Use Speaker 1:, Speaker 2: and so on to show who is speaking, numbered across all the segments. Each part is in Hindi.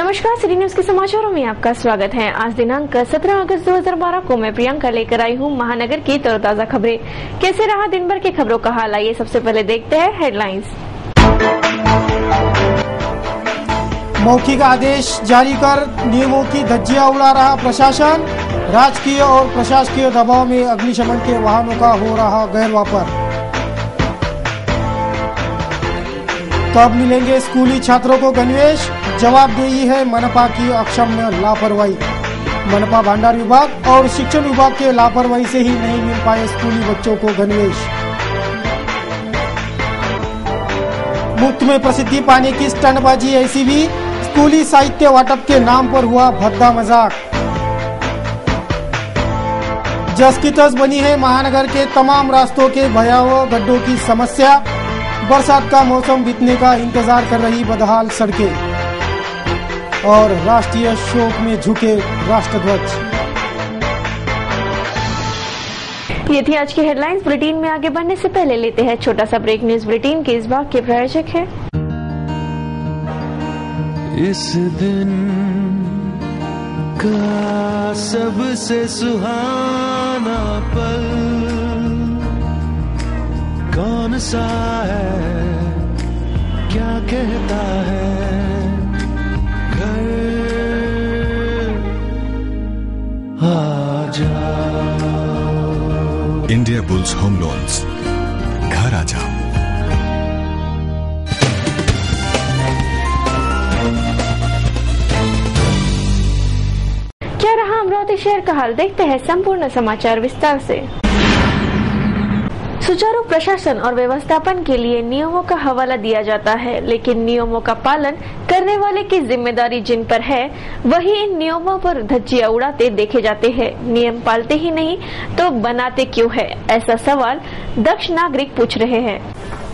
Speaker 1: नमस्कार, सिटी न्यूज के समाचारों में आपका स्वागत है। आज दिनांक 17 अगस्त 2012 को मैं प्रियंका लेकर आई हूँ महानगर की तरोताजा खबरें। कैसे रहा दिन भर की खबरों का हाल, आइए सबसे पहले देखते हैं हेडलाइंस।
Speaker 2: मौखिक आदेश जारी कर नियमों की धज्जियां उड़ा रहा प्रशासन। राजकीय और प्रशासकीय दबाव में अग्निशमन के वाहनों का हो रहा गैरवापर। कब मिलेंगे स्कूली छात्रों को गणवेश? जवाबदेही है मनपा की अक्षम्य लापरवाही। मनपा भंडार विभाग और शिक्षण विभाग के लापरवाही से ही नहीं मिल पाए स्कूली बच्चों को गणवेश। मुफ्त में प्रसिद्धि पाने की स्टंटबाजी ऐसी भी, स्कूली साहित्य वाटप के नाम पर हुआ भद्दा मजाक। जस की तस बनी है महानगर के तमाम रास्तों के भयावह गड्ढों की समस्या। बरसात का मौसम बीतने का इंतजार कर रही बदहाल सड़कें और राष्ट्रीय शोक में झुके राष्ट्रध्वज।
Speaker 1: ये थी आज की हेडलाइंस। बुलेटिन में आगे बढ़ने से पहले लेते हैं छोटा सा ब्रेक। न्यूज बुलेटिन के इस भाग के प्रायोजक है
Speaker 3: इस दिन का सबसे सुहाना पल कौन सा है, क्या कहता है घर आ जाओ।
Speaker 4: इंडिया बुल्स होम लोन्स, घर आ जाओ।
Speaker 1: क्या रहा अमरावती शहर का हाल, देखते हैं संपूर्ण समाचार विस्तार से। सुचारू प्रशासन और व्यवस्थापन के लिए नियमों का हवाला दिया जाता है, लेकिन नियमों का पालन करने वाले की जिम्मेदारी जिन पर है वही इन नियमों पर धज्जियां उड़ाते देखे जाते हैं। नियम पालते ही नहीं तो बनाते क्यों है, ऐसा सवाल दक्ष नागरिक पूछ रहे हैं।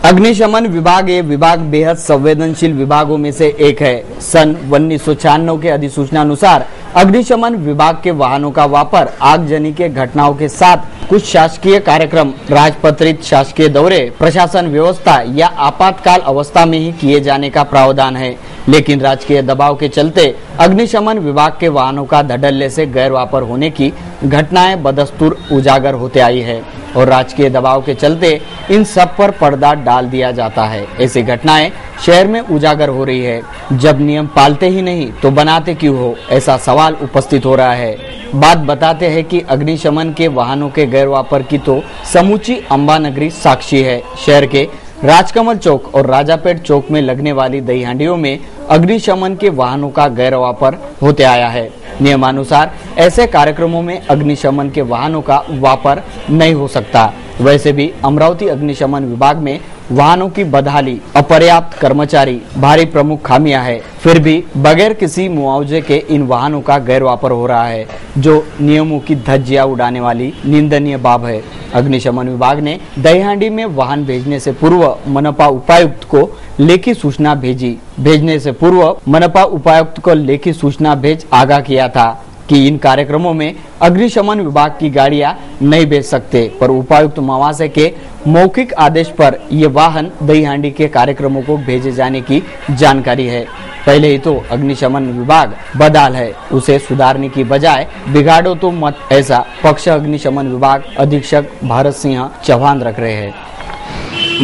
Speaker 5: अग्निशमन विभाग ये विभाग बेहद संवेदनशील विभागों में से एक है। सन 1996 के अधिसूचना अनुसार अग्निशमन विभाग के वाहनों का वापर आगजनी के घटनाओं के साथ कुछ शासकीय कार्यक्रम, राजपत्रित शासकीय दौरे, प्रशासन व्यवस्था या आपातकाल अवस्था में ही किए जाने का प्रावधान है। लेकिन राजकीय दबाव के चलते अग्निशमन विभाग के वाहनों का धड़ल्ले से गैरवापर होने की घटनाएं बदस्तूर उजागर होते आई है और राजकीय दबाव के चलते इन सब पर पर्दा डाल दिया जाता है। ऐसी घटनाएं शहर में उजागर हो रही है। जब नियम पालते ही नहीं तो बनाते क्यों हो, ऐसा सवाल उपस्थित हो रहा है। बात बताते हैं कि अग्निशमन के वाहनों के गैरवापर की तो समूची अंबा नगरी साक्षी है। शहर के राजकमल चौक और राजापेट चौक में लगने वाली दही हांडियों में अग्निशमन के वाहनों का गैरवापर होते आया है। नियमानुसार ऐसे कार्यक्रमों में अग्निशमन के वाहनों का वापर नहीं हो सकता। वैसे भी अमरावती अग्निशमन विभाग में वाहनों की बदहाली, अपर्याप्त कर्मचारी, भारी प्रमुख खामियां है। फिर भी बगैर किसी मुआवजे के इन वाहनों का गैरवापर हो रहा है, जो नियमों की धज्जियां उड़ाने वाली निंदनीय बात है। अग्निशमन विभाग ने दहीहांडी में वाहन भेजने से पूर्व मनपा उपायुक्त को लेखी सूचना भेजने से पूर्व मनपा उपायुक्त को लेखी सूचना भेज आगाह किया था कि इन कार्यक्रमों में अग्निशमन विभाग की गाड़ियां नहीं भेज सकते, पर उपायुक्त महाशय के मौखिक आदेश पर ये वाहन दहीहांडी के कार्यक्रमों को भेजे जाने की जानकारी है। पहले ही तो अग्निशमन विभाग बदहाल है, उसे सुधारने की बजाय बिगाड़ो तो मत, ऐसा पक्ष अग्निशमन विभाग अधीक्षक भारत सिंह चौहान रख रहे हैं।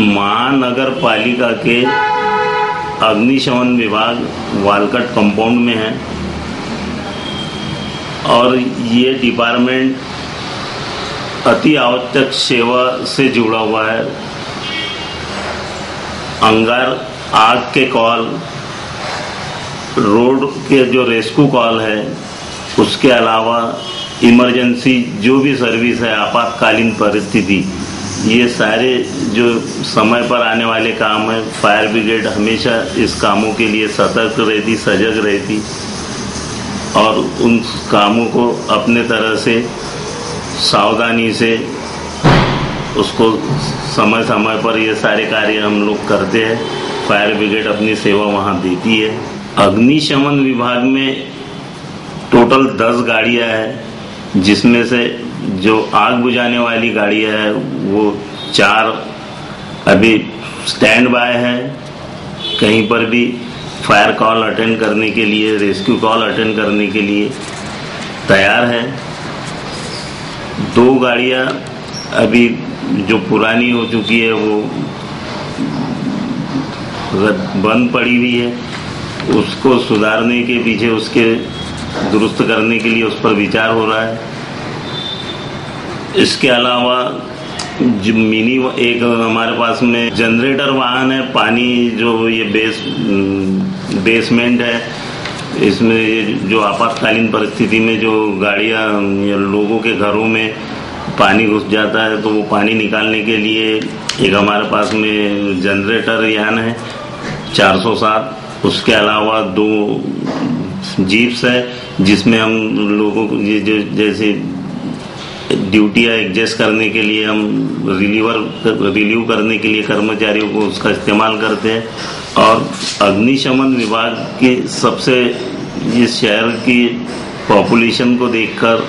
Speaker 6: महानगर पालिका के अग्निशमन विभाग वालकट कंपाउंड में है और ये डिपार्टमेंट अति आवश्यक सेवा से जुड़ा हुआ है। अंगार आग के कॉल, रोड के जो रेस्क्यू कॉल है, उसके अलावा इमरजेंसी जो भी सर्विस है, आपातकालीन परिस्थिति, ये सारे जो समय पर आने वाले काम है, फायर ब्रिगेड हमेशा इस कामों के लिए सतर्क रहती, सजग रहती और उन कामों को अपने तरह से सावधानी से उसको समय समय पर ये सारे कार्य हम लोग करते हैं। फायर ब्रिगेड अपनी सेवा वहाँ देती है। अग्निशमन विभाग में टोटल 10 गाड़ियाँ हैं, जिसमें से जो आग बुझाने वाली गाड़ियाँ हैं वो 4 अभी स्टैंड बाय है, कहीं पर भी फायर कॉल अटेंड करने के लिए, रेस्क्यू कॉल अटेंड करने के लिए तैयार है। 2 गाड़ियां अभी जो पुरानी हो चुकी है वो बंद पड़ी हुई है, उसको सुधारने के पीछे, उसके दुरुस्त करने के लिए उस पर विचार हो रहा है। इसके अलावा जो मिनी एक हमारे पास में जनरेटर वाहन है, पानी जो ये बेसमेंट है, इसमें जो आपातकालीन परिस्थिति में जो गाड़ियां लोगों के घरों में पानी घुस जाता है तो वो पानी निकालने के लिए एक हमारे पास में जनरेटर यान है 407। उसके अलावा 2 जीप्स है जिसमें हम लोगों को जैसे ड्यूटियां एडजस्ट करने के लिए हम रिलीव करने के लिए कर्मचारियों को उसका इस्तेमाल करते हैं। और अग्निशमन विभाग के सबसे इस शहर की पॉपुलेशन को देखकर,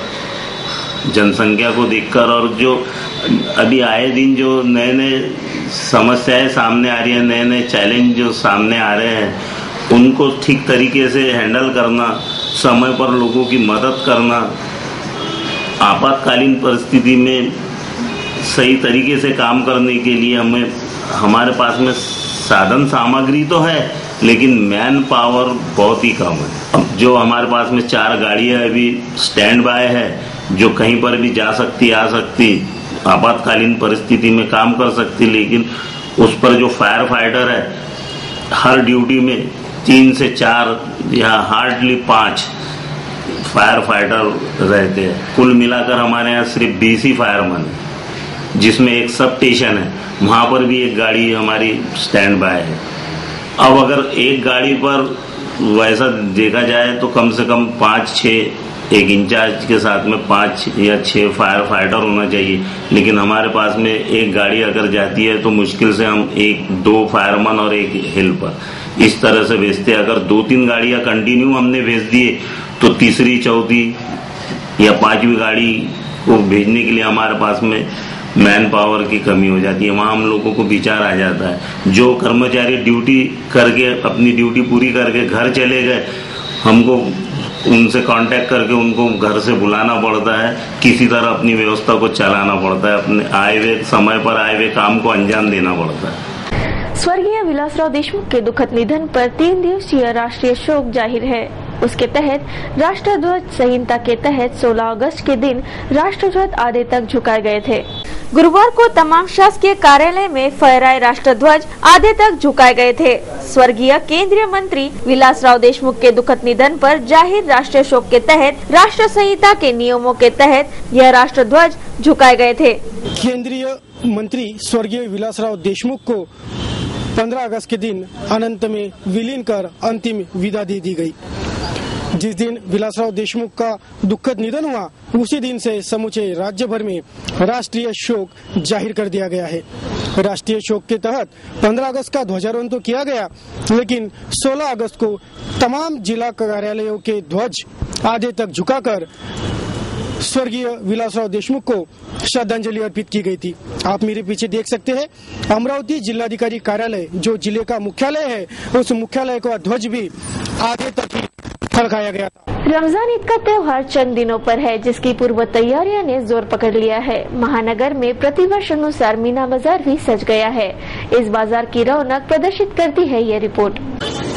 Speaker 6: जनसंख्या को देखकर और जो अभी आए दिन जो नए समस्याएं सामने आ रही है, नए चैलेंज जो सामने आ रहे हैं, उनको ठीक तरीके से हैंडल करना, समय पर लोगों की मदद करना, आपातकालीन परिस्थिति में सही तरीके से काम करने के लिए हमारे पास में साधन सामग्री तो है लेकिन मैन पावर बहुत ही कम है। अब जो हमारे पास में 4 गाड़ियां अभी स्टैंड बाय है जो कहीं पर भी जा सकती, आ सकती, आपातकालीन परिस्थिति में काम कर सकती, लेकिन उस पर जो फायर फाइटर है हर ड्यूटी में 3 से 4 या हार्डली 5 फायर फाइटर रहते हैं। कुल मिलाकर हमारे यहाँ सिर्फ 20 ही फायरमैन है, जिसमें एक सब स्टेशन है, वहां पर भी एक गाड़ी हमारी स्टैंड बाय है। अब अगर एक गाड़ी पर वैसा देखा जाए तो कम से कम 5-6 एक इंचार्ज के साथ में 5 या 6 फायर फाइटर होना चाहिए, लेकिन हमारे पास में एक गाड़ी अगर जाती है तो मुश्किल से हम 1-2 फायरमैन और एक हेल्पर इस तरह से भेजते हैं। अगर 2-3 गाड़ियां कंटिन्यू हमने भेज दिए तो तीसरी, चौथी या 5वीं गाड़ी को भेजने के लिए हमारे पास में मैन पावर की कमी हो जाती है। वहां हम लोगों को विचार आ जाता है। जो कर्मचारी ड्यूटी करके अपनी ड्यूटी पूरी करके घर चले गए, हमको उनसे कांटेक्ट करके उनको घर से बुलाना पड़ता है, किसी तरह अपनी व्यवस्था को चलाना पड़ता है, अपने आए हुए समय पर आए हुए काम को अंजाम देना पड़ता है।
Speaker 1: स्वर्गीय विलासराव देशमुख के दुखद निधन पर 3 दिवसीय राष्ट्रीय शोक जाहिर है। उसके तहत राष्ट्रध्वज संहिता के तहत 16 अगस्त के दिन राष्ट्रध्वज आधे तक झुकाए गए थे। गुरुवार को तमाम शासकीय कार्यालय में फहराए राष्ट्रध्वज आधे तक झुकाए गए थे। स्वर्गीय केंद्रीय मंत्री विलासराव देशमुख के दुखद निधन पर जाहिर राष्ट्रीय शोक के तहत राष्ट्र संहिता के नियमों के तहत यह राष्ट्रध्वज झुकाए गए थे।
Speaker 2: केंद्रीय मंत्री स्वर्गीय विलासराव देशमुख को 15 अगस्त के दिन अनंत में विलीन कर अंतिम विदा दे दी गई। जिस दिन विलासराव देशमुख का दुखद निधन हुआ उसी दिन से समूचे राज्य भर में राष्ट्रीय शोक जाहिर कर दिया गया है। राष्ट्रीय शोक के तहत 15 अगस्त का ध्वजारोहण तो किया गया, लेकिन 16 अगस्त को तमाम जिला कार्यालयों के ध्वज आधे तक झुकाकर स्वर्गीय विलासराव देशमुख को श्रद्धांजलि अर्पित की गई थी। आप मेरे पीछे देख सकते हैं, अमरावती जिलाधिकारी कार्यालय जो जिले का मुख्यालय है, उस मुख्यालय का ध्वज भी आधे तक ही फड़काया गया था।
Speaker 1: रमजान ईद का त्योहार चंद दिनों पर है, जिसकी पूर्व तैयारियों ने जोर पकड़ लिया है। महानगर में प्रतिवर्ष अनुसार मीना बाजार भी सज गया है। इस बाजार की रौनक प्रदर्शित करती है ये रिपोर्ट।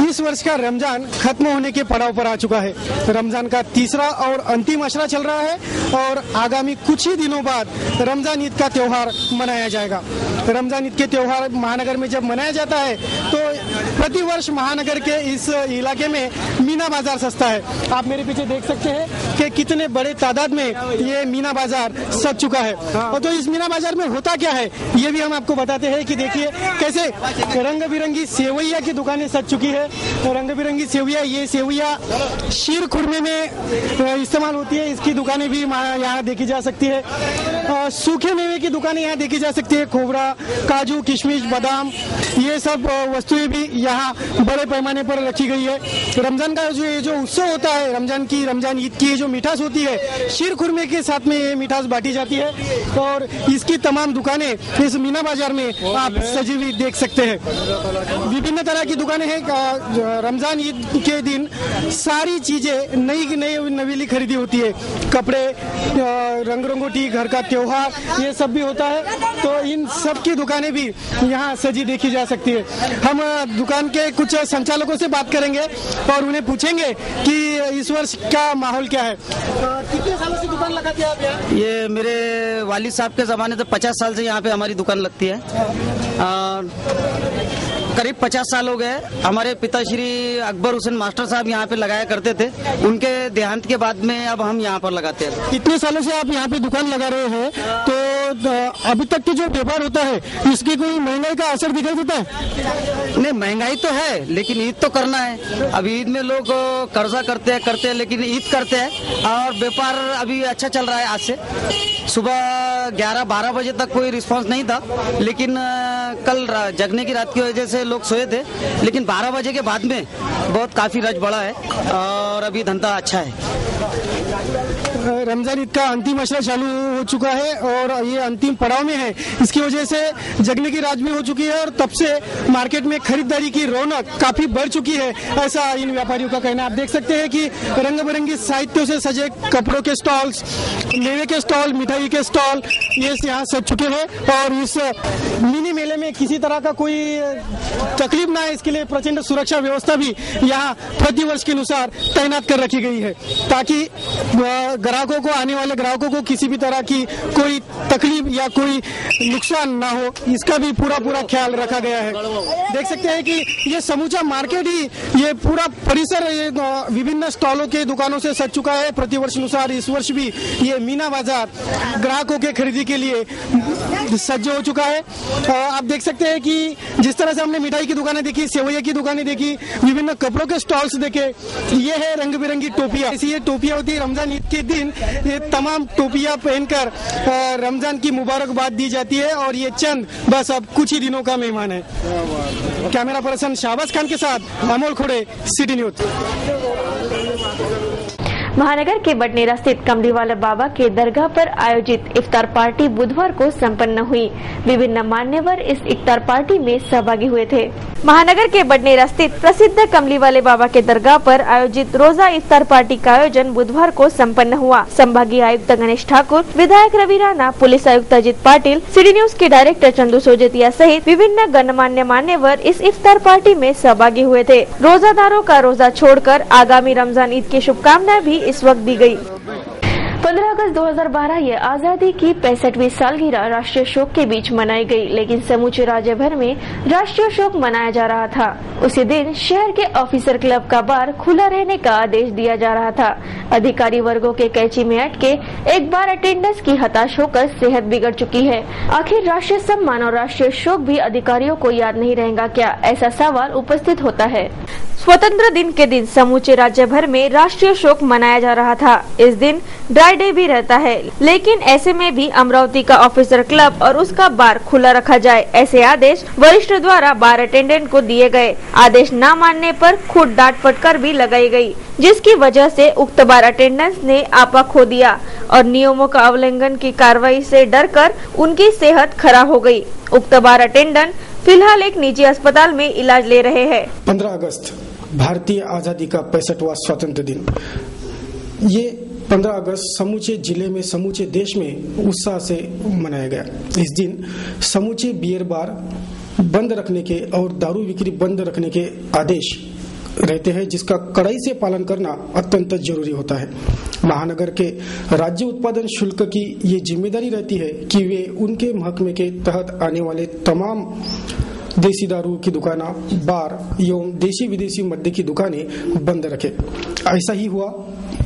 Speaker 2: इस वर्ष का रमजान खत्म होने के पड़ाव पर आ चुका है। रमजान का तीसरा और अंतिम अशरा चल रहा है और आगामी कुछ ही दिनों बाद रमजान ईद का त्योहार मनाया जाएगा। रमजान ईद के त्योहार महानगर में जब मनाया जाता है तो प्रतिवर्ष महानगर के इस इलाके में मीना बाजार सजता है। आप मेरे पीछे देख सकते हैं कि कितने बड़े तादाद में ये मीना बाजार सज चुका है। और तो इस मीना बाजार में होता क्या है ये भी हम आपको बताते हैं कि देखिए कैसे रंग बिरंगी सेवैया की दुकानें सज चुकी है। रंग बिरंगी सेवैया, ये सेवैया शीर खुरमे में इस्तेमाल होती है, इसकी दुकानें भी यहाँ देखी जा सकती है। सूखे मेवे की दुकानें यहाँ देखी जा सकती है, खोबरा, काजू, किशमिश, बादाम, ये सब वस्तुएं भी यहाँ बड़े पैमाने पर रखी गई है। रमजान का जो उत्सव होता है, रमजान ईद की जो मिठास होती है, शीर खुरमे के साथ में ये मिठास बांटी जाती है और इसकी तमाम दुकानें इस मीना बाजार में आप सजी हुई देख सकते हैं। विभिन्न तरह की दुकानें हैं। रमजान ईद के दिन सारी चीजें नई नवीली खरीदी होती है, कपड़े, रंग रंगोटी, घर का त्योहार, ये सब भी होता है। तो इन सब की दुकानें भी यहाँ सजी देखी जा सकती है। हम दुकान के कुछ संचालकों से बात करेंगे और उन्हें पूछेंगे कि इस वर्ष का माहौल क्या है। कितने सालों से दुकान लगाते हैं आप यहाँ?
Speaker 7: ये मेरे वालिद साहब के ज़माने से 50 साल से यहाँ पे हमारी दुकान लगती है। करीब 50 साल हो गए। हमारे पिताश्री अकबर हुसैन मास्टर साहब यहाँ पे लगाया करते थे, उनके देहांत के बाद में अब हम यहाँ पर लगाते हैं।
Speaker 2: इतने सालों से आप यहाँ पे दुकान लगा रहे हैं, तो अभी तक के जो व्यापार होता है इसकी कोई महंगाई का असर दिखाई देता है?
Speaker 7: नहीं, महंगाई तो है, लेकिन ईद तो करना है। अभी ईद में लोग कर्जा करते हैं, लेकिन ईद करते हैं और व्यापार अभी अच्छा चल रहा है। आज से सुबह 11-12 बजे तक कोई रिस्पांस नहीं था, लेकिन कल जगने की रात की वजह से लोग सोए थे, लेकिन 12 बजे के बाद में बहुत काफी रश बढ़ा है और अभी धंधा अच्छा है।
Speaker 2: रमजान ईद का अंतिम अशरा चालू हो चुका है और ये अंतिम पड़ाव में है, इसकी वजह से जगने की रात भी हो चुकी है और तब से मार्केट में खरीदारी की रौनक काफी बढ़ चुकी है, ऐसा इन व्यापारियों का कहना। आप देख सकते हैं कि रंग बिरंगी साहित्यों से सजे कपड़ों के स्टॉल्स, मेवे के स्टॉल, मिठाई के स्टॉल, ये यहाँ सज चुके हैं और इस मिनी मेले में किसी तरह का कोई तकलीफ ना है, इसके लिए प्रचंड सुरक्षा व्यवस्था भी यहाँ प्रतिवर्ष के अनुसार तैनात कर रखी गई है, ताकि ग्राहकों को, आने वाले ग्राहकों को किसी भी तरह की कोई तकलीफ या कोई नुकसान ना हो, इसका भी पूरा ख्याल रखा गया है। देख सकते हैं कि ये समूचा मार्केट ही, ये पूरा परिसर ये विभिन्न स्टॉलों के दुकानों से सज चुका है। प्रतिवर्ष अनुसार इस वर्ष भी ये मीना बाजार ग्राहकों के खरीदी के लिए सज्ज हो चुका है। आप देख सकते हैं कि जिस तरह से हमने मिठाई की दुकानें देखी, सेवैया की दुकानें देखी, विभिन्न कपड़ों के स्टॉल्स देखे, ये है रंग बिरंगी टोपियां। ऐसी ये टोपियां होती है रमजान ईद के दिन, ये तमाम टोपियां पहनकर रमजान की मुबारकबाद दी जाती है और ये चंद बस अब कुछ ही दिनों का मेहमान है। कैमरा पर्सन शाहबाज खान के साथ अमोल खोड़े, सिटी न्यूज।
Speaker 1: महानगर के बटनेरा स्थित कमलीवाला बाबा के दरगाह पर आयोजित इफ्तार पार्टी बुधवार को संपन्न हुई। विभिन्न मान्यवर इस इफ्तार पार्टी में सहभागी हुए थे। महानगर के बटनेरा स्थित प्रसिद्ध कमलीवाले बाबा के दरगाह पर आयोजित रोजा इफ्तार पार्टी का आयोजन बुधवार को संपन्न हुआ। संभागीय आयुक्त गणेश ठाकुर, विधायक रवि राणा, पुलिस आयुक्त अजित पाटिल, सिटी न्यूज के डायरेक्टर चंदू सोजतिया सहित विभिन्न गणमान्य मान्यवर इस इफ्तार पार्टी में सहभागी हुए थे। रोजादारों का रोजा छोड़कर आगामी रमजान ईद की शुभकामनाएं भी इस वक्त दी गई। 15 अगस्त 2012 ये आजादी की 65वीं सालगिरह राष्ट्रीय शोक के बीच मनाई गई, लेकिन समूचे राज्य भर में राष्ट्रीय शोक मनाया जा रहा था। उसी दिन शहर के ऑफिसर क्लब का बार खुला रहने का आदेश दिया जा रहा था। अधिकारी वर्गों के कैंची में अटके एक बार अटेंडेंस की हताश होकर सेहत बिगड़ चुकी है। आखिर राष्ट्रीय सम्मान और राष्ट्रीय शोक भी अधिकारियों को याद नहीं रहेगा क्या? ऐसा सवाल उपस्थित होता है। स्वतंत्र दिन के दिन समूचे राज्य भर में राष्ट्रीय शोक मनाया जा रहा था। इस दिन ड्राई डे भी रहता है, लेकिन ऐसे में भी अमरावती का ऑफिसर क्लब और उसका बार खुला रखा जाए, ऐसे आदेश वरिष्ठ द्वारा बार अटेंडेंट को दिए गए। आदेश न मानने पर खुद डांट फटकार भी लगाई गई, जिसकी वजह से उक्त बार अटेंडेंस ने आपा खो दिया और नियमों का उल्लंघन की कार्रवाई से डरकर उनकी सेहत खराब हो गई। उक्त बार अटेंडेंट फिलहाल एक निजी अस्पताल में इलाज ले रहे हैं।
Speaker 2: 15 अगस्त भारतीय आजादी का 65वां स्वतंत्र दिन। ये 15 अगस्त समूचे जिले में, समूचे देश में उत्साह से मनाया गया। इस दिन समूचे बियर बार बंद रखने के और दारू बिक्री बंद रखने के आदेश रहते हैं, जिसका कड़ाई से पालन करना अत्यंत जरूरी होता है। महानगर के राज्य उत्पादन शुल्क की ये जिम्मेदारी रहती है कि वे उनके महकमे के तहत आने वाले तमाम देसी दारू की दुकानें, बार एवं देशी विदेशी मद्य की दुकानें बंद रखे। ऐसा ही हुआ,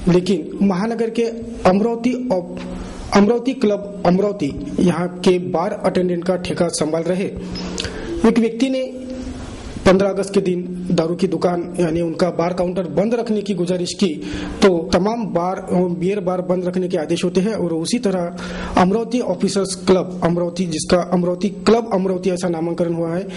Speaker 2: लेकिन महानगर के अमरावती क्लब अमरावती यहाँ के बार अटेंडेंट का ठेका संभाल रहे एक व्यक्ति ने 15 अगस्त के दिन दारू की दुकान यानी उनका बार काउंटर बंद रखने की गुजारिश की, तो तमाम बार बियर बार बंद रखने के आदेश होते हैं। और उसी तरह अमरावती ऑफिसर्स क्लब अमरावती, जिसका अमरावती क्लब अमरावती ऐसा नामांकन हुआ है,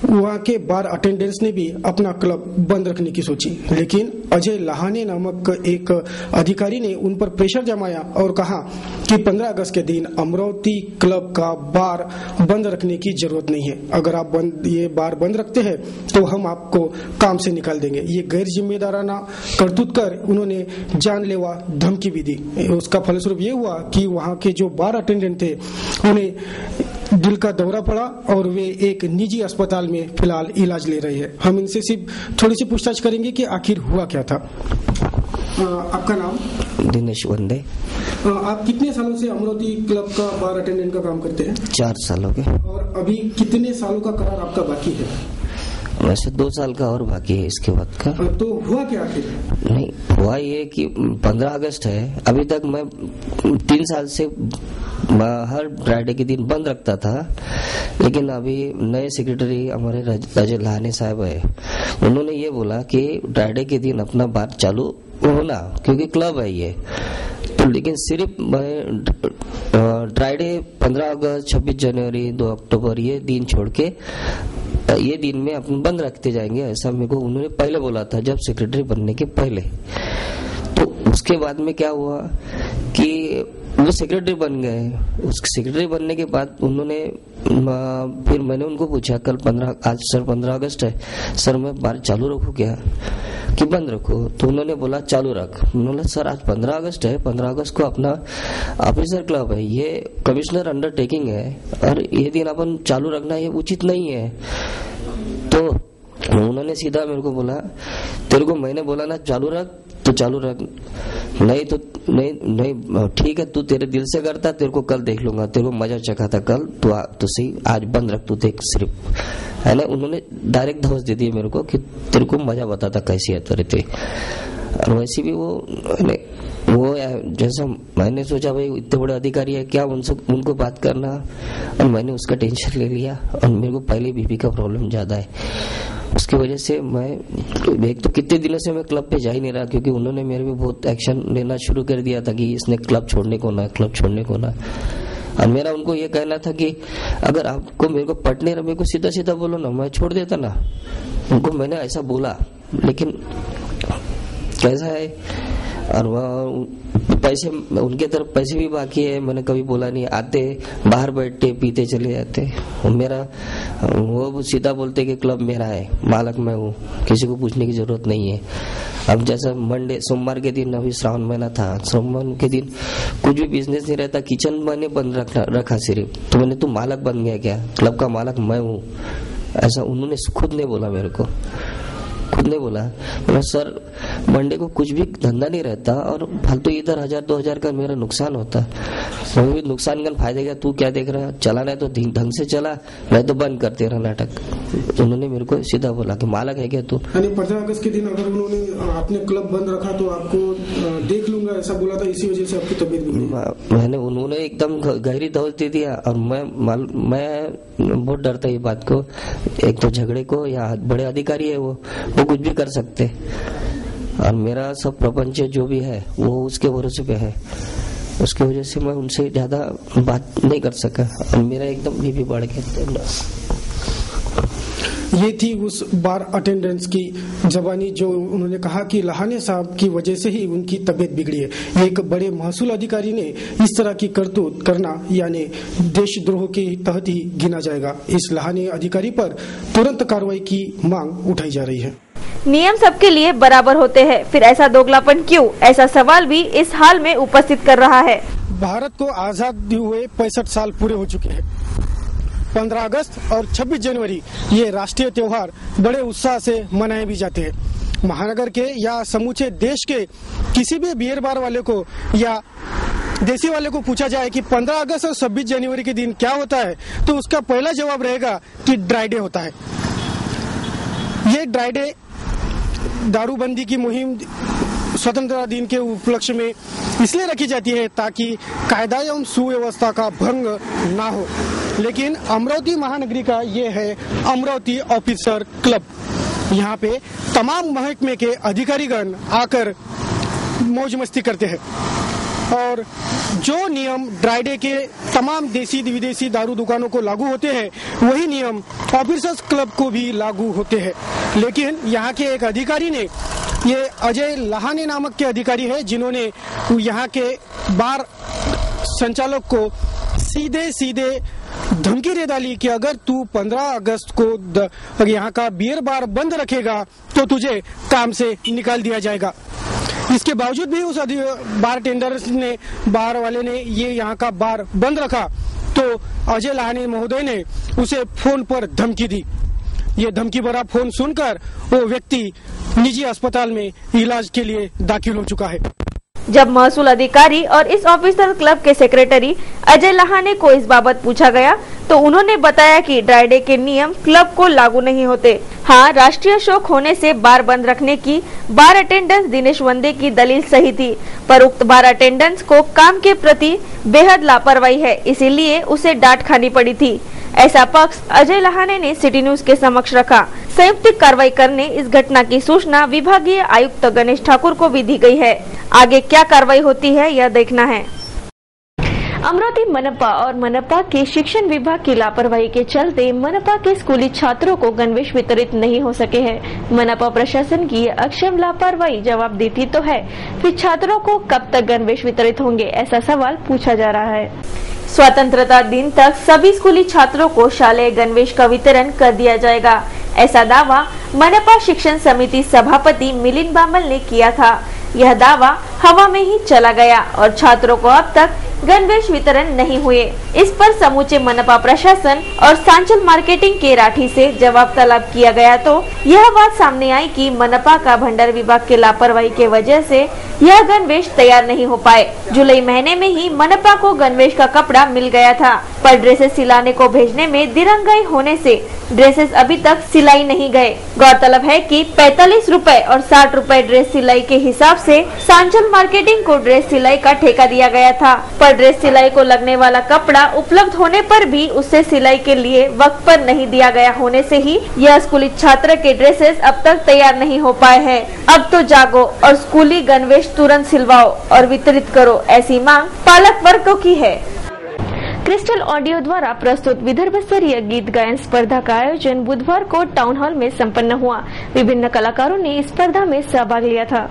Speaker 2: वहाँ के बार अटेंडेंट्स ने भी अपना क्लब बंद रखने की सोची, लेकिन अजय लहाने नामक एक अधिकारी ने उन पर प्रेशर जमाया और कहा कि 15 अगस्त के दिन अमरावती क्लब का बार बंद रखने की जरूरत नहीं है। अगर आप ये बार बंद रखते हैं तो हम आपको काम से निकाल देंगे। ये गैर जिम्मेदाराना करतूत कर उन्होंने जानलेवा धमकी भी दी। उसका फलस्वरूप ये हुआ कि वहां के जो बार अटेंडेंट थे उन्हें दिल का दौरा पड़ा और वे एक निजी अस्पताल में फिलहाल इलाज ले रहे हैं। हम इनसे सिर्फ थोड़ी सी पूछताछ करेंगे कि आखिर हुआ क्या था। आपका नाम?
Speaker 8: दिनेश वंदे।
Speaker 2: आप कितने सालों से अमरावती क्लब का बार अटेंडेंट का काम करते हैं?
Speaker 8: 4 सालों के।
Speaker 2: और अभी कितने सालों का करार आपका बाकी है?
Speaker 8: वैसे 2 साल का और बाकी है इसके बाद का।
Speaker 2: तो हुआ क्या आखिर?
Speaker 8: नहीं हुआ ये कि 15 अगस्त है, अभी तक मैं 3 साल से हर फ्राइडे के दिन बंद रखता था, लेकिन अभी नए सेक्रेटरी हमारे राजे लहाने साहब है, उन्होंने ये बोला कि फ्राइडे के दिन अपना बार चालू होना, क्योंकि क्लब है ये। तो लेकिन सिर्फ फ्राइडे 15 अगस्त 26 जनवरी 2 अक्टूबर ये दिन छोड़ के ये दिन में अपन बंद रखते जाएंगे, ऐसा मेरे को उन्होंने पहले बोला था, जब सेक्रेटरी बनने के पहले। तो उसके बाद में क्या हुआ कि वो सेक्रेटरी बन गए। उस सेक्रेटरी बनने के बाद उन्होंने फिर मैंने उनको पूछा कल 15 अगस्त है सर, मैं बार चालू रखूं क्या कि बंद रखो? तो उन्होंने बोला चालू रख। उन्होंने सर आज 15 अगस्त है, 15 अगस्त को अपना ऑफिसर क्लब है, ये कमिश्नर अंडरटेकिंग है और ये दिन अपन चालू रखना ये उचित नहीं है। तो उन्होंने सीधा मेरे को बोला तेरे को मैंने बोला ना चालू रख तो चालू रख, नहीं तो नहीं ठीक है, तू तेरे दिल से करता, तेरे को कल देख लूंगा, तेरे को मजा चखाता कल, तो सही आज बंद रख तू देख सिर्फ, है ना। उन्होंने डायरेक्ट धौस दे दी मेरे को कि तेरे को मजा बताता कैसी है तेरे। और वैसे भी वो जैसा मैंने सोचा भाई इतने बड़े अधिकारी है क्या उनको बात करना, और मैंने उसका टेंशन ले लिया। और मेरे को पहले बीपी का प्रॉब्लम ज्यादा है, उसकी वजह से मैं एक तो कितने दिनों से मैं क्लब पे जा ही नहीं रहा, क्योंकि उन्होंने मेरे पे बहुत एक्शन लेना शुरू कर दिया था कि इसने क्लब छोड़ने को ना, क्लब छोड़ने को ना। और मेरा उनको ये कहना था कि अगर आपको मेरे को पटने मेरे को सीधा सीधा बोलो ना, मैं छोड़ देता ना। उनको मैंने ऐसा बोला, लेकिन कैसा है और वह पैसे उनके तरफ पैसे भी बाकी है, मैंने कभी बोला नहीं, आते बाहर बैठते पीते चले जाते। मेरा वो सीधा बोलते कि क्लब मेरा है, मालक मैं हूँ, किसी को पूछने की जरूरत नहीं है। अब जैसा मंडे सोमवार के दिन अभी श्रावण महीना था, सोमवार के दिन कुछ भी बिजनेस नहीं रहता, किचन मैंने बंद रखा सिर्फ। तो मैंने तू मालक बन गया क्या? क्लब का मालक मैं हूँ, ऐसा उन्होंने खुद ने बोला मेरे को, खुद ने बोला। सर मंडे को कुछ भी धंधा नहीं रहता और फालतू इधर 1000-2000 का मेरा नुकसान होता, नुकसान का फायदे का तू क्या देख रहा है? चलाना है तो ढंग से चला, नहीं तो बंद कर तेरा नाटक। उन्होंने मेरे को सीधा बोला कि मालक है क्या तू?
Speaker 2: 15 अगस्त के दिन अगर उन्होंने आपने क्लब बंद रखा तो आपको देख लूंगा ऐसा बोला था, इसी वजह से आपकी तबीयत बिगड़ी?
Speaker 8: मैंने उन्होंने एकदम गहरी दौड़ दे दिया और मैं बहुत डरता ये बात को, एक तो झगड़े को, या बड़े अधिकारी है वो कुछ भी कर सकते, और मेरा सब प्रपंच जो भी है वो उसके भरोसे पे है। उसकी वजह से मैं उनसे ज्यादा बात नहीं कर सका और मेरा एकदम बीपी बढ़ गया।
Speaker 2: ये थी उस बार अटेंडेंस की जबानी जो उन्होंने कहा कि लहाने साहब की वजह से ही उनकी तबीयत बिगड़ी है। एक बड़े महसूल अधिकारी ने इस तरह की करतूत करना यानी देशद्रोह के तहत ही गिना जाएगा। इस लहाने अधिकारी पर तुरंत कार्रवाई की मांग उठाई जा रही है।
Speaker 1: नियम सबके लिए बराबर होते हैं, फिर ऐसा दोगलापन क्यों? ऐसा सवाल भी इस हाल में उपस्थित कर रहा है।
Speaker 2: भारत को आजाद हुए 65 साल पूरे हो चुके हैं। 15 अगस्त और 26 जनवरी ये राष्ट्रीय त्योहार बड़े उत्साह से मनाए भी जाते हैं। महानगर के या समूचे देश के किसी भी बियर बार वाले को या देसी वाले को पूछा जाए कि 15 अगस्त और 26 जनवरी के दिन क्या होता है, तो उसका पहला जवाब रहेगा कि ड्राई डे होता है। ये ड्राई डे दारूबंदी की मुहिम स्वतंत्रता दिन के उपलक्ष्य में इसलिए रखी जाती है ताकि कायदा एवं सुव्यवस्था का भंग ना हो। लेकिन अमरावती महानगरी का ये है अमरावती ऑफिसर क्लब। यहाँ पे तमाम महकमे के अधिकारीगण आकर मौज मस्ती करते हैं और जो नियम ड्राई डे के तमाम देसी विदेशी दारू दुकानों को लागू होते हैं वही नियम ऑफिसर्स क्लब को भी लागू होते हैं। लेकिन यहाँ के एक अधिकारी ने, ये अजय लहाने नामक के अधिकारी है, जिन्होंने यहाँ के बार संचालक को सीधे धमकी दे डाली कि अगर तू 15 अगस्त को यहाँ का बियर बार बंद रखेगा तो तुझे काम से निकाल दिया जाएगा। इसके बावजूद भी उस बार टेंडर ने, बार वाले ने ये यहाँ का बार बंद रखा तो अजय लहाने महोदय ने उसे फोन पर धमकी दी। ये धमकी भरा फोन सुनकर वो व्यक्ति निजी अस्पताल में इलाज के लिए दाखिल हो चुका है।
Speaker 1: जब महसूल अधिकारी और इस ऑफिसर क्लब के सेक्रेटरी अजय लहाने को इस बाबत पूछा गया तो उन्होंने बताया कि ड्राई डे के नियम क्लब को लागू नहीं होते। हाँ, राष्ट्रीय शोक होने से बार बंद रखने की बार अटेंडेंस दिनेश वंदे की दलील सही थी, पर उक्त बार अटेंडेंस को काम के प्रति बेहद लापरवाही है, इसीलिए उसे डांट खानी पड़ी थी। ऐसा पक्ष अजय लहाने ने सिटी न्यूज के समक्ष रखा। संयुक्त कार्रवाई करने इस घटना की सूचना विभागीय आयुक्त गणेश ठाकुर को भी दी गई है। आगे क्या कार्रवाई होती है यह देखना है। अमरावती मनपा और मनपा के शिक्षण विभाग की लापरवाही के चलते मनपा के स्कूली छात्रों को गणवेश वितरित नहीं हो सके हैं। मनपा प्रशासन की अक्षम लापरवाही जवाब देती तो है, फिर छात्रों को कब तक गणवेश वितरित होंगे, ऐसा सवाल पूछा जा रहा है। स्वतंत्रता दिन तक सभी स्कूली छात्रों को शालेय गणवेश का वितरण कर दिया जाएगा, ऐसा दावा मनपा शिक्षण समिति सभापति मिलिंद बामल ने किया था। यह दावा हवा में ही चला गया और छात्रों को अब तक गणवेश वितरण नहीं हुए। इस पर समूचे मनपा प्रशासन और सांचल मार्केटिंग के राठी से जवाब तलब किया गया तो यह बात सामने आई कि मनपा का भंडार विभाग के लापरवाही के वजह से यह गणवेश तैयार नहीं हो पाए। जुलाई महीने में ही मनपा को गणवेश का कपड़ा मिल गया था, पर ड्रेसेस सिलाने को भेजने में दिरंगाई होने से ड्रेसेस अभी तक सिलाई नहीं गए। गौरतलब है कि 45 रुपए और 60 रुपए ड्रेस सिलाई के हिसाब से सांचल मार्केटिंग को ड्रेस सिलाई का ठेका दिया गया था, पर ड्रेस सिलाई को लगने वाला कपड़ा उपलब्ध होने पर भी उसे सिलाई के लिए वक्त पर नहीं दिया गया होने से ही यह स्कूली छात्र के ड्रेसेस अब तक तैयार नहीं हो पाए हैं। अब तो जागो और स्कूली गणवेश तुरंत सिलवाओ और वितरित करो, ऐसी मांग पालक वर्ग की है। क्रिस्टल ऑडियो द्वारा प्रस्तुत विदर्भ स्तरीय गीत गायन स्पर्धा का आयोजन बुधवार को टाउन हॉल में संपन्न हुआ। विभिन्न कलाकारों ने इस स्पर्धा में सहभाग लिया था।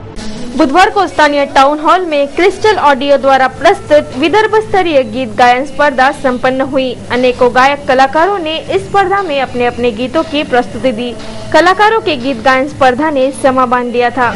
Speaker 1: बुधवार को स्थानीय टाउन हॉल में क्रिस्टल ऑडियो द्वारा प्रस्तुत विदर्भ स्तरीय गीत गायन स्पर्धा संपन्न हुई। अनेकों गायक कलाकारों ने इस स्पर्धा में अपने अपने गीतों की प्रस्तुति दी। कलाकारों के गीत गायन स्पर्धा ने समा बांध दिया था।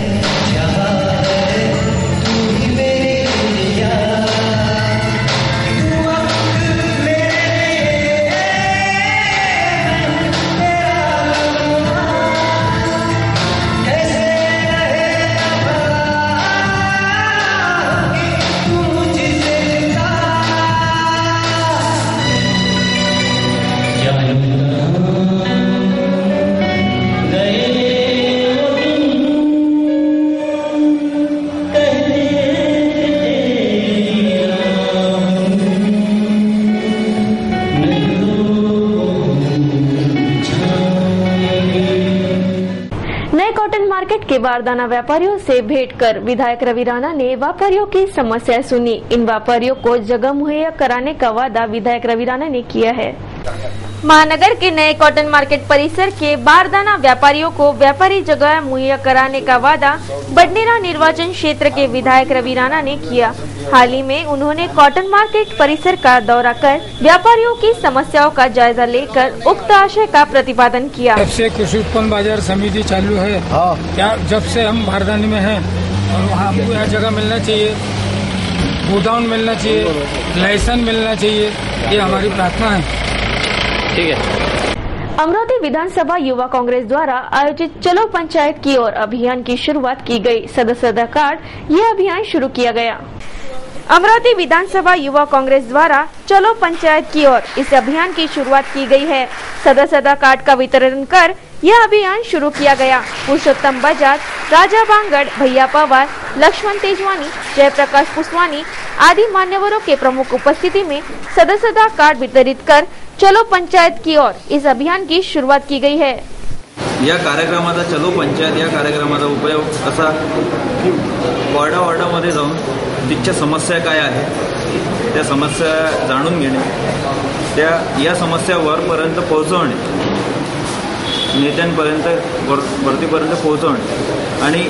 Speaker 1: मार्केट के बारदाना व्यापारियों से भेंट कर विधायक रवि राणा ने व्यापारियों की समस्याएं सुनी। इन व्यापारियों को जगह मुहैया कराने का वादा विधायक रवि राणा ने किया है। महानगर के नए कॉटन मार्केट परिसर के बारदाना व्यापारियों को व्यापारी जगह मुहैया कराने का वादा बडनेरा निर्वाचन क्षेत्र के विधायक रवि राणा ने किया। हाल ही में उन्होंने कॉटन मार्केट परिसर का दौरा कर व्यापारियों की समस्याओं का जायजा लेकर उक्त आशय का प्रतिपादन किया।
Speaker 9: जब से कृषि उत्पन्न बाजार समिति चालू है, क्या जब से हम बारदाने में हैं और वहाँ हमको यहाँ जगह मिलना चाहिए, गोडाउन मिलना चाहिए, लाइसेंस मिलना चाहिए, ये हमारी प्रार्थना है। ठीक है।
Speaker 1: अमरावती विधानसभा युवा कांग्रेस द्वारा आयोजित चलो पंचायत की ओर अभियान की शुरुआत की गई। सदस्यता कार्ड यह अभियान शुरू किया गया। अमरावती विधानसभा युवा कांग्रेस द्वारा चलो पंचायत की ओर इस अभियान की शुरुआत की गई है। सदस्यता कार्ड का वितरण कर यह अभियान शुरू किया गया। पुरुषोत्तम बजाज, राजा बांगड़, भैया पवार, लक्ष्मण तेजवानी, जयप्रकाश पुष्वानी आदि मान्यवरों के प्रमुख उपस्थिति में सदस्यता कार्ड वितरित कर चलो पंचायत की ओर इस अभियान की शुरुआत की गई है।
Speaker 10: या कार्यक्रमाचा चलो पंचायत या कार्यक्रमाचा उपयोग असा की वॉर्डामध्ये जाऊन तिच्या समस्या काय आहे त्या समस्या जाणून घेणे, त्या या समस्या वरपर्यंत पोहोचवणे, नेत्यांपर्यंत वरतीपर्यंत पोहोचवणे आणि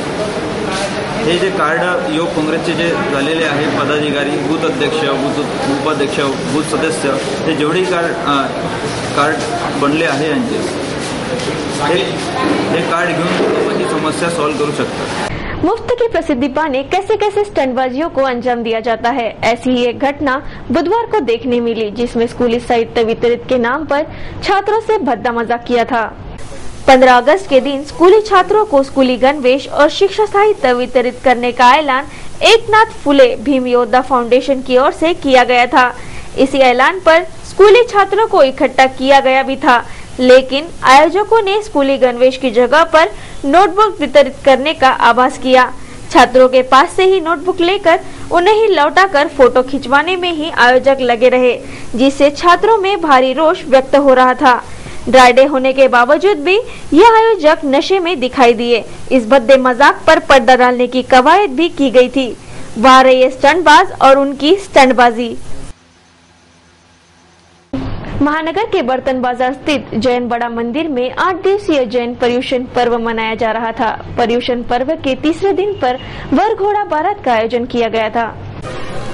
Speaker 10: हे जे कार्ड युवक काँग्रेसचे जे झालेले आहे पदाधिकारी, बूथ अध्यक्ष, बूथ उपाध्यक्ष, बूथ सदस्य, हे जेवढेही कार्ड बनले आहे यांचे, हे कार्ड घेऊन लोकांची समस्या सॉल्व करू शकतात।
Speaker 1: मुफ्त की प्रसिद्धि पाने कैसे कैसे स्टंटबाजियों को अंजाम दिया जाता है, ऐसी ही एक घटना बुधवार को देखने मिली, जिसमें स्कूली साहित्य वितरित के नाम पर छात्रों से भद्दा मजाक किया था। 15 अगस्त के दिन स्कूली छात्रों को स्कूली गणवेश और शिक्षा साहित्य वितरित करने का ऐलान एकनाथ फुले भीम योद्धा फाउंडेशन की ओर से किया गया था। इसी ऐलान पर स्कूली छात्रों को इकट्ठा किया गया भी था, लेकिन आयोजकों ने स्कूली गणवेश की जगह पर नोटबुक वितरित करने का आभास किया। छात्रों के पास से ही नोटबुक लेकर उन्हें ही लौटाकर फोटो खिंचवाने में ही आयोजक लगे रहे, जिससे छात्रों में भारी रोष व्यक्त हो रहा था। ड्राई डे होने के बावजूद भी यह आयोजक नशे में दिखाई दिए। इस भद्दे मजाक पर पर्दा डालने की कवायद भी की गई थी। वहाँ रहे स्टंटबाज और उनकी स्टंटबाजी। महानगर के बर्तन बाजार स्थित जैन बड़ा मंदिर में 8 दिवसीय जैन पर्युषण पर्व मनाया जा रहा था। पर्युषण पर्व के तीसरे दिन पर वर घोड़ा बारात का आयोजन किया गया था।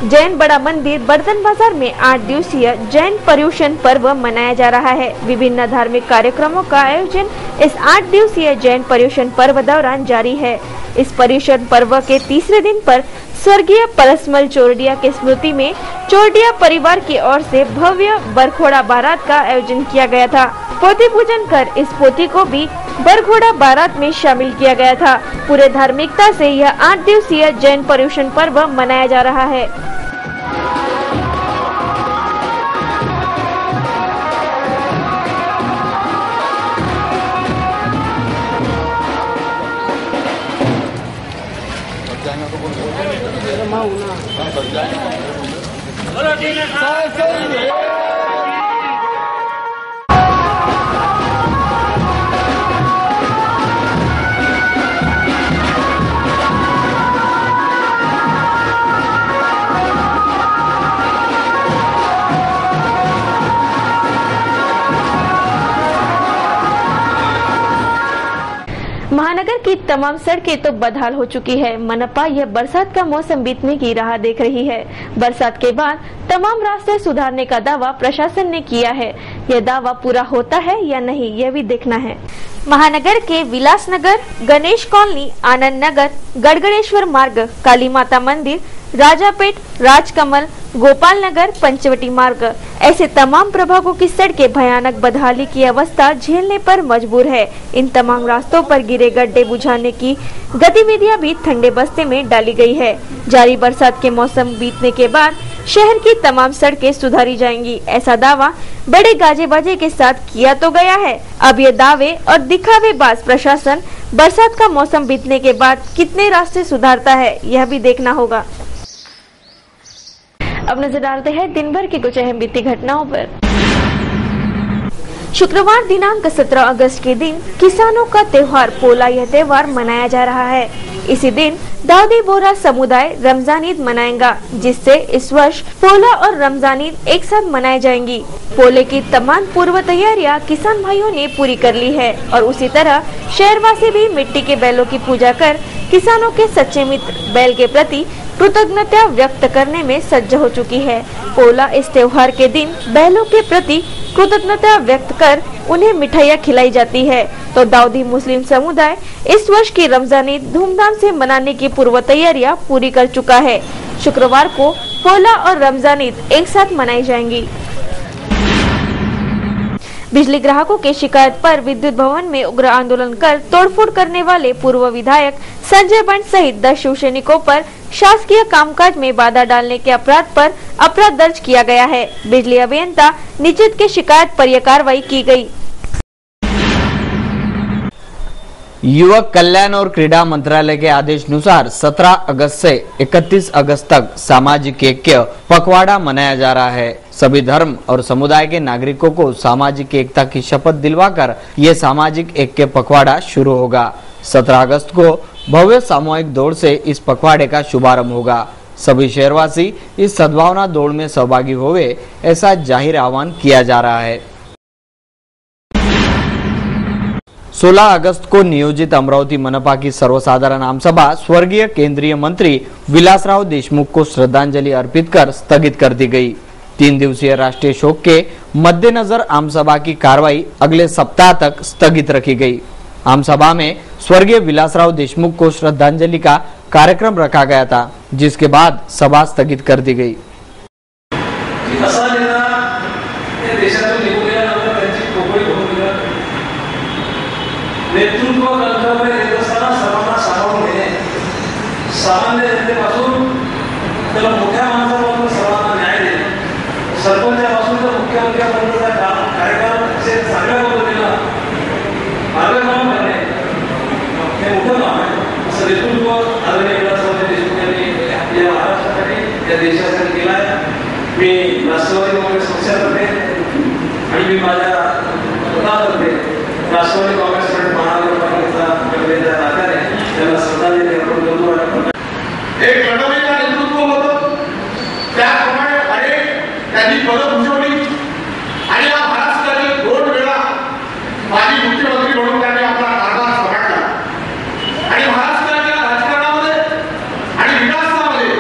Speaker 1: जैन बड़ा मंदिर बर्तन बाजार में 8 दिवसीय जैन पर्युषण पर्व मनाया जा रहा है। विभिन्न धार्मिक कार्यक्रमों का आयोजन इस 8 दिवसीय जैन पर्युषण पर्व दौरान जारी है। इस पर्युषण पर्व के तीसरे दिन पर स्वर्गीय परसमल चोरडिया के स्मृति में चोरडिया परिवार की ओर से भव्य बरघोड़ा बारात का आयोजन किया गया था। पोथी पूजन कर इस पोथी को भी बरघोड़ा बारात में शामिल किया गया था। पूरे धार्मिकता से यह 8 दिवसीय जैन पर्युषण पर्व मनाया जा रहा है। महानगर की तमाम सड़कें तो बदहाल हो चुकी है। मनपा यह बरसात का मौसम बीतने की राह देख रही है। बरसात के बाद तमाम रास्ते सुधारने का दावा प्रशासन ने किया है। यह दावा पूरा होता है या नहीं, यह भी देखना है। महानगर के विलासनगर, गणेश कॉलोनी, आनंद नगर, गड़गड़ेश्वर मार्ग, काली माता मंदिर, राजापेट, राजकमल, गोपाल नगर, पंचवटी मार्ग, ऐसे तमाम प्रभागों की सड़कें भयानक बदहाली की अवस्था झेलने पर मजबूर है। इन तमाम रास्तों पर गिरे गड्ढे बुझाने की गतिविधियां भी ठंडे बस्ते में डाली गई है। जारी बरसात के मौसम बीतने के बाद शहर की तमाम सड़कें सुधारी जाएंगी, ऐसा दावा बड़े गाजे बाजे के साथ किया तो गया है। अब ये दावे और दिखावेबाज प्रशासन बरसात का मौसम बीतने के बाद कितने रास्ते सुधारता है, यह भी देखना होगा। अब नजर डालते हैं दिन भर की कुछ अहम बीती घटनाओं पर। शुक्रवार दिनांक 17 अगस्त के दिन किसानों का त्योहार पोला यह त्योहार मनाया जा रहा है। इसी दिन दाऊदी बोहरा समुदाय रमजान ईद मनाएगा, जिससे इस वर्ष पोला और रमजान ईद एक साथ मनाई जाएंगी। पोले की तमाम पूर्व तैयारियां किसान भाइयों ने पूरी कर ली है और उसी तरह शहरवासी भी मिट्टी के बैलों की पूजा कर किसानों के सच्चे मित्र बैल के प्रति कृतज्ञता व्यक्त करने में सज्ज हो चुकी है। पोला इस त्योहार के दिन बैलों के प्रति कृतज्ञता व्यक्त कर उन्हें मिठाइयाँ खिलाई जाती है, तो दाऊदी मुस्लिम समुदाय इस वर्ष की रमजान ईद धूमधाम से मनाने की पूर्व तैयारियां पूरी कर चुका है। शुक्रवार को पोला और रमजान ईद एक साथ मनाई जाएंगी। बिजली ग्राहकों के शिकायत पर विद्युत भवन में उग्र आंदोलन कर तोड़फोड़ करने वाले पूर्व विधायक संजय बंट सहित 10 शिवसैनिकों पर शासकीय कामकाज में बाधा डालने के अपराध पर अपराध दर्ज किया गया है। बिजली अभियंता निचित के शिकायत पर यह कार्रवाई की गई।
Speaker 5: युवक कल्याण और क्रीड़ा मंत्रालय के आदेशानुसार 17 अगस्त से 31 अगस्त तक सामाजिक ऐक्य पखवाड़ा मनाया जा रहा है। सभी धर्म और समुदाय के नागरिकों को सामाजिक एकता की शपथ दिलवाकर ये सामाजिक ऐक्य पखवाड़ा शुरू होगा। 17 अगस्त को भव्य सामूहिक दौड़ से इस पखवाड़े का शुभारंभ होगा। सभी शहरवासी इस सद्भावना दौड़ में सहभागी होवे, ऐसा जाहिर आह्वान किया जा रहा है। 16 अगस्त को नियोजित अमरावती मनपा की सर्वसाधारण आमसभा स्वर्गीय केंद्रीय मंत्री विलासराव देशमुख को श्रद्धांजलि अर्पित कर स्थगित कर दी गई। 3 दिवसीय राष्ट्रीय शोक के मद्देनजर आमसभा की कार्रवाई अगले सप्ताह तक स्थगित रखी गई। आमसभा में स्वर्गीय विलासराव देशमुख को श्रद्धांजलि का कार्यक्रम रखा गया था, जिसके बाद सभा स्थगित कर दी गई।
Speaker 11: नेतृत्व कर्तव्य देत असताना सर्वांना सामावून घेणे, सामान्य जनतेपासून त्याला मोठ्या माणसापासून सर्वांना न्याय देणे, सरपंचापासून तर मुख्यमंत्र्यापर्यंतचा कार्यक्रम असे चांगल्या पद्धतीनं मार्गक्रमण करणे हे मोठं काम आहे। असं नेतृत्व आदरणीय विलासराव देशमुख यांनी या महाराष्ट्रासाठी या देशासाठी केलं आहे। मी राष्ट्रवादी काँग्रेस पक्षातर्फे आणि मी माझ्या स्वतःतर्फे राष्ट्रवादी काँग्रेस महानगरपालिकेचा प्रतिनिधीच्या नात्याने त्याला श्रद्धांजली अर्पण करतो। एक लढवलेलं नेतृत्व होतं, त्याप्रमाणे अनेक त्यांनी पदं भूषवली आणि या महाराष्ट्रातील 2 वेळा माजी मुख्यमंत्री म्हणून त्यांनी आपला कारभार सांभाळला आणि महाराष्ट्राच्या राजकारणामध्ये आणि विकासामध्ये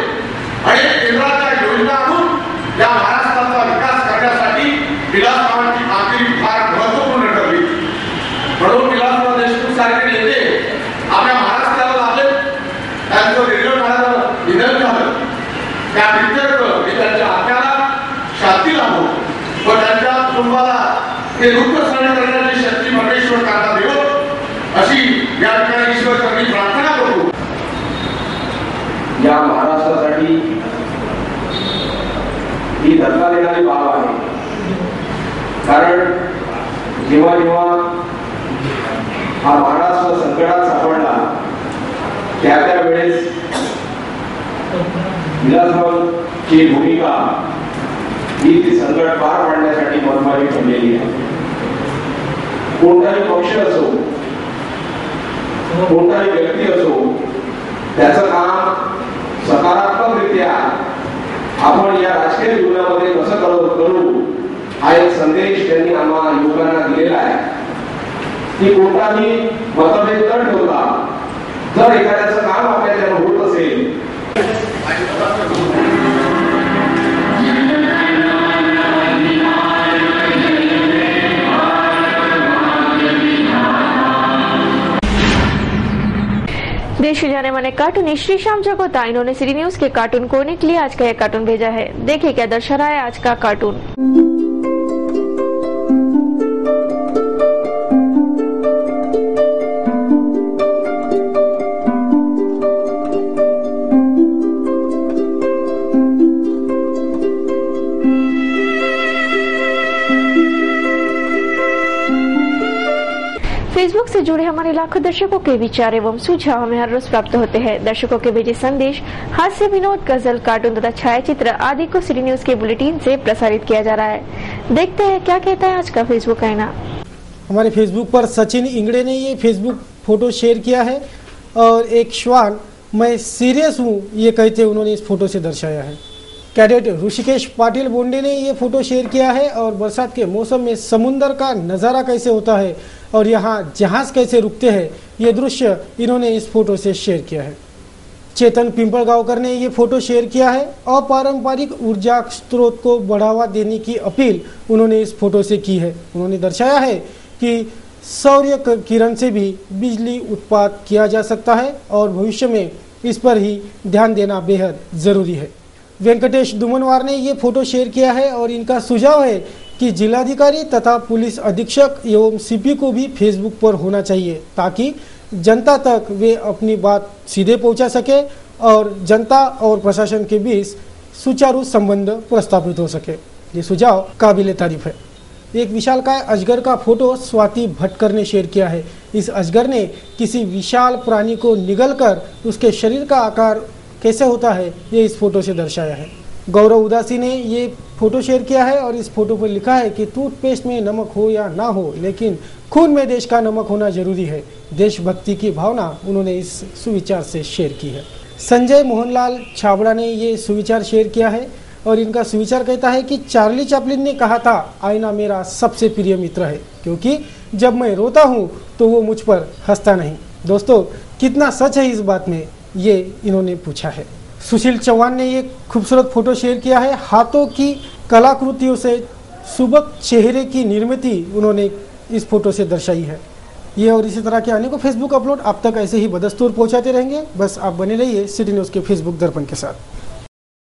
Speaker 11: अनेक केंद्राच्या योजना आणून या महाराष्ट्राचा विकास करण्यासाठी विलासरावांची कामगिरी फार महत्वपूर्ण ठरली। म्हणून विलासराव देशमुख सारखे नेते आपल्या महाराष्ट्राला लाभले, त्यांचं निधन झालं, त्या प्रित्यर्थ मी त्यांच्या आत्म्याला शांती लाभो व त्यांच्या कुटुंबाला हे दुःख सहन करण्याची शक्ती परमेश्वर काढा देवो, अशी या ठिकाणी ईश्वरचरणी प्रार्थना करतो।
Speaker 12: या महाराष्ट्रासाठी ही धक्का देणारी बाब आहे, कारण जेव्हा जेव्हा हा महाराष्ट्र संकटात सापडला त्या वेळेस विलासरावांची भूमिका ही ती संकट पार पाडण्यासाठी महत्त्वाची ठरलेली आहे। कोणताही पक्ष असो, कोणताही व्यक्ती असो, त्याचं काम सकारात्मकरित्या आपण या राजकीय जीवनामध्ये कसं करू हा एक संदेश त्यांनी आम्हा युवकांना दिलेला आहे की कोणताही मतभेद न ठेवता जर एखाद्याचं काम आपल्याला होत असेल
Speaker 1: देश के जाने माने कार्टून श्री श्याम जगोता, इन्होंने सिटी न्यूज के कार्टून कोने के लिए आज का यह कार्टून भेजा है। देखिए क्या दर्शा रहा है आज का कार्टून। फेसबुक से जुड़े हमारे लाखों दर्शकों के विचार एवं सुझाव हमें हर रोज प्राप्त होते हैं। दर्शकों के भेजे संदेश, हास्य, विनोद, गजल, कार्टून तथा छायाचित्र आदि को सिटी न्यूज के बुलेटिन से प्रसारित किया जा रहा है। देखते हैं क्या कहता है आज का फेसबुक आईना।
Speaker 2: हमारे फेसबुक पर सचिन इंगड़े ने ये फेसबुक फोटो शेयर किया है और एक श्वान मैं सीरियस हूँ ये कहते उन्होंने इस फोटो से दर्शाया है। कैडेट ऋषिकेश पाटिल बोंडे ने ये फोटो शेयर किया है और बरसात के मौसम में समुंदर का नज़ारा कैसे होता है और यहाँ जहाज कैसे रुकते हैं ये दृश्य इन्होंने इस फोटो से शेयर किया है। चेतन पिंपलगांवकर ने ये फोटो शेयर किया है। अपारंपरिक ऊर्जा स्रोत को बढ़ावा देने की अपील उन्होंने इस फोटो से की है। उन्होंने दर्शाया है कि सौर किरण से भी बिजली उत्पादन किया जा सकता है और भविष्य में इस पर ही ध्यान देना बेहद ज़रूरी है। वेंकटेश दुमनवार ने ये फोटो शेयर किया है और इनका सुझाव है कि जिलाधिकारी तथा पुलिस अधीक्षक एवं सीपी को भी फेसबुक पर होना चाहिए ताकि जनता तक वे अपनी बात सीधे पहुंचा सके और जनता और प्रशासन के बीच सुचारू संबंध प्रस्थापित हो सके। ये सुझाव काबिले तारीफ है। एक विशालकाय अजगर का फोटो स्वाति भटकर ने शेयर किया है। इस अजगर ने किसी विशाल प्राणी को निगलकर उसके शरीर का आकार कैसे होता है ये इस फोटो से दर्शाया है। गौरव उदासी ने ये फोटो शेयर किया है और इस फोटो पर लिखा है कि टूथपेस्ट में नमक हो या ना हो लेकिन खून में देश का नमक होना जरूरी है। देशभक्ति की भावना उन्होंने इस सुविचार से शेयर की है। संजय मोहनलाल छाबड़ा ने ये सुविचार शेयर किया है और इनका सुविचार कहता है कि चार्ली चैपलिन ने कहा था आईना मेरा सबसे प्रिय मित्र है, क्योंकि जब मैं रोता हूँ तो वो मुझ पर हंसता नहीं। दोस्तों, कितना सच है इस बात में, ये इन्होंने पूछा है। सुशील चौहान ने ये खूबसूरत फोटो शेयर किया है। हाथों की कलाकृतियों से सुबक चेहरे की निर्मित उन्होंने इस फोटो से दर्शाई है। ये और इसी तरह के अनेकों फेसबुक अपलोड आप तक ऐसे ही बदस्तूर पहुंचाते रहेंगे। बस आप बने रहिए सिटी न्यूज के फेसबुक दर्पण के साथ।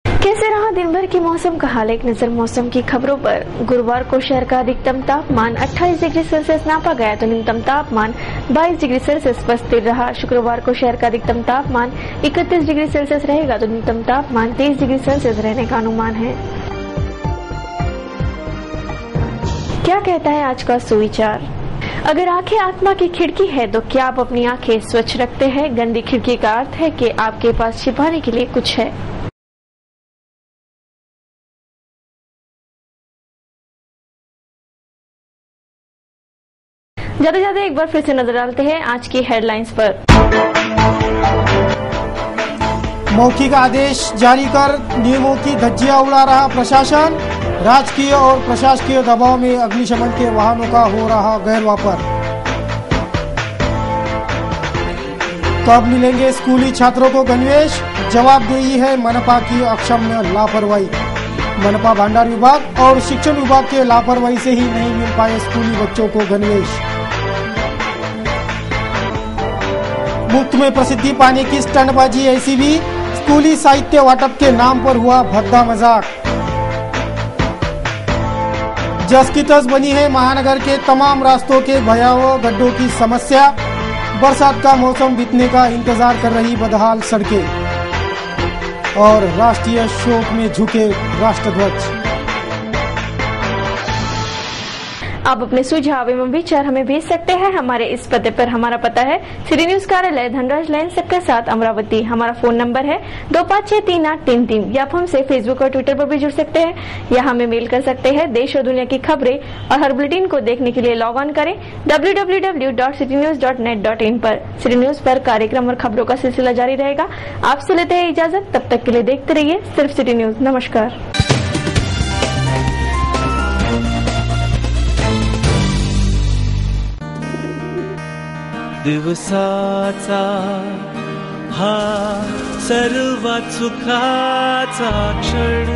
Speaker 1: कैसे रहा दिन भर के मौसम का हाल, एक नजर मौसम की खबरों पर। गुरुवार को शहर का अधिकतम तापमान 28 डिग्री सेल्सियस नापा गया तो न्यूनतम तापमान 22 डिग्री सेल्सियस पर स्थिर रहा। शुक्रवार को शहर का अधिकतम तापमान 31 डिग्री सेल्सियस रहेगा तो न्यूनतम तापमान 23 डिग्री सेल्सियस रहने का अनुमान है। क्या कहता है आज का सुविचार? अगर आंखें आत्मा की खिड़की है तो क्या आप अपनी आंखें स्वच्छ रखते हैं? गंदी खिड़की का अर्थ है कि आपके पास छिपाने के लिए कुछ है। जाते जाते एक बार फिर से नजर डालते हैं आज की हेडलाइंस पर।
Speaker 2: मौखिक आदेश जारी कर नियमों की धज्जियां उड़ा रहा प्रशासन। राजकीय और प्रशासकीय दबाव में अग्निशमन के वाहनों का हो रहा गैरवापर। कब मिलेंगे स्कूली छात्रों को गणवेश? जवाबदेही है मनपा की अक्षम्य लापरवाही। मनपा भंडार विभाग और शिक्षण विभाग के लापरवाही से ही नहीं मिल पाए स्कूली बच्चों को गणवेश। मुफ्त में प्रसिद्धि पाने की स्टंटबाजी ऐसी भी, स्कूली साहित्य वाटप के नाम पर हुआ भद्दा मजाक। जस की तस बनी है महानगर के तमाम रास्तों के भयावह गड्ढों की समस्या। बरसात का मौसम बीतने का इंतजार कर रही बदहाल सड़कें और राष्ट्रीय शोक में झुके राष्ट्रध्वज।
Speaker 1: आप अपने सुझाव एवं विचार हमें भेज सकते हैं हमारे इस पते पर। हमारा पता है सिटी न्यूज कार्यालय धनराज लाइन सेक्टर 7 अमरावती। हमारा फोन नंबर है 25638333। या आप हमसे फेसबुक और ट्विटर पर भी जुड़ सकते हैं या हमें मेल कर सकते हैं। देश और दुनिया की खबरें और हर बुलेटिन को देखने के लिए लॉग ऑन करें www.citynews.net.in पर। सिटी न्यूज पर कार्यक्रम और खबरों का सिलसिला जारी रहेगा। आपसे लेते हैं इजाजत, तब तक के लिए देखते रहिए सिर्फ सिटी न्यूज। नमस्कार।
Speaker 3: दिवसाचा हा सर्वात सुखाचा क्षण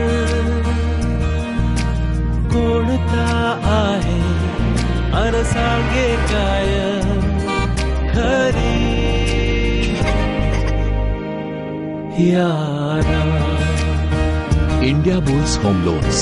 Speaker 3: कोणता आहे अन सांगे काय खरी यारा।
Speaker 4: India bulls home loans,